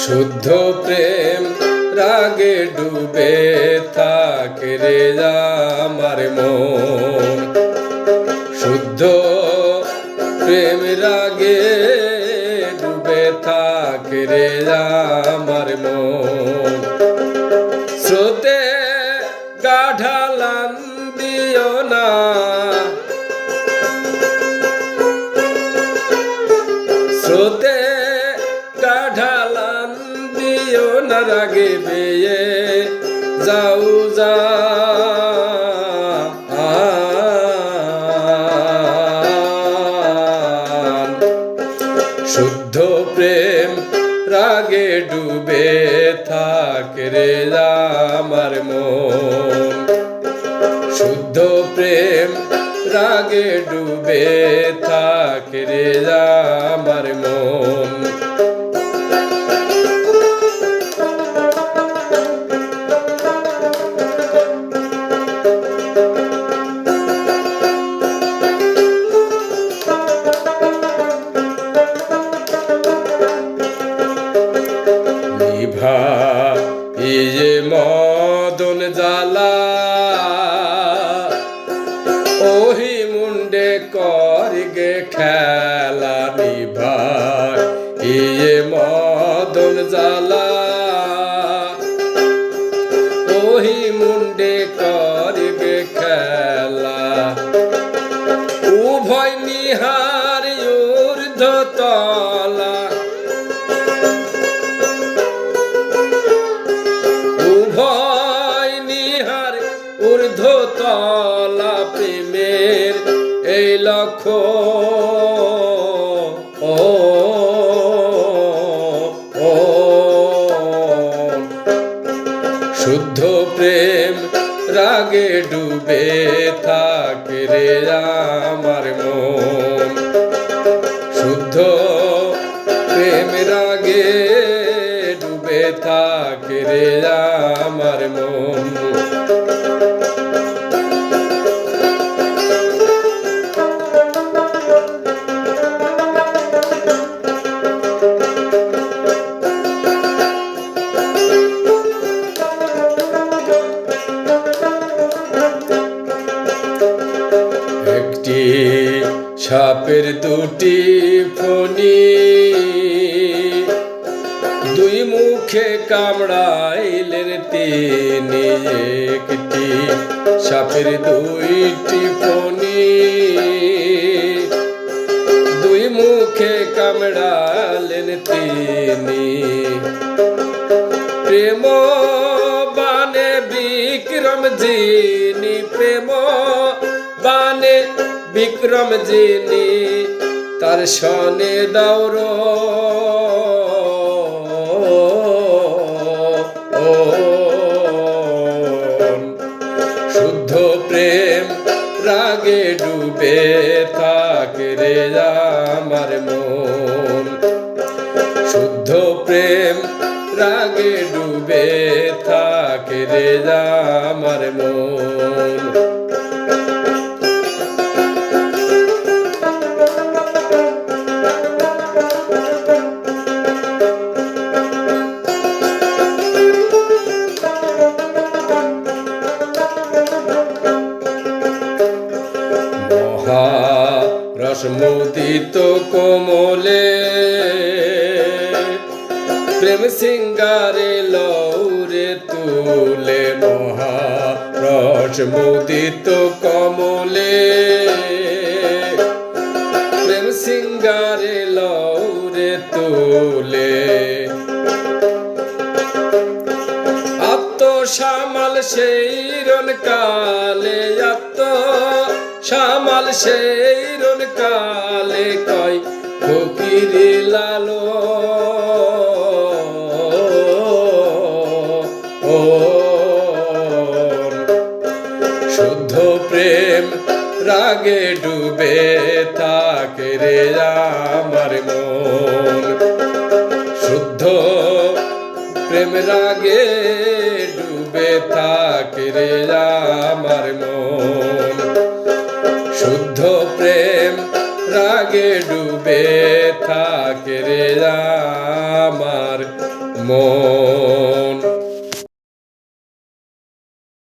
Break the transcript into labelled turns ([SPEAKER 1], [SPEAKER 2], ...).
[SPEAKER 1] শুদ্ধ প্রেম রাগে ডুবে থাকে রে আমার মন। শুদ্ধ প্রেম রাগে ডুবে থাকে রে আমার মন। স্রোতে গা ঢালান দিও না, স্রোতে গা ঢালান দিও না, রাগে বেয়ে যাও যা। শুদ্ধ প্রেম রাগে ডুবে থাকে রে আমার মন। শুদ্ধ প্রেম রাগে ডুবে থাকে রে আমার মন। নিভা ইয়ে মদন জ্বালা, ওহি মুন্ডে করগে খেলা। নিভা ইয়ে মদন জ্বালা, ওহি মুন্ডে করগে খেলা। উভয় নিহার ঊর্ধ্ব তলা, উভয় নিহার ঊর্ধ্ব তলা। প্রেমের এই লক্ষ্য শুদ্ধ প্রেম রাগে ডুবে থাকে রে আমার মন। শুদ্ধ প্রেম রাগে ডুবে থাকে রে আমার মন। একটি সাপের দুটি ফণি, দুই মুখে কামড়াইলেন তিনি। একটি সাপের দুইটি ফণি, দুই মুখে কামড়ালেন তিনি। প্রেম বানে বিক্রম যিনি, প্রেম বানে বিক্রম যিনি, তার সনে দৌর। শুদ্ধ প্রেম রাগে ডুবে থাকে রে আমার মন। শুদ্ধ প্রেম রাগে ডুবে থাকে রে আমার মন। রসমুদিত কোমলে প্রেম সিঙ্গারে লৌরে তুলে। মহা রসমুদিত কমলে প্রেম সিঙ্গারে লৌরে তুলে। আত্মসামাল সেই রন কালে, আত্মসামাল সেই রন কালে কয় ফকিরি লালো। শুদ্ধ প্রেম রাগে ডুবে থাকে রে আমার মন। শুদ্ধ প্রেম রাগে ডুবে থাকে রে আমার মন। শুদ্ধ প্রেম রাগে ডুবে থাকে রে আমার মন।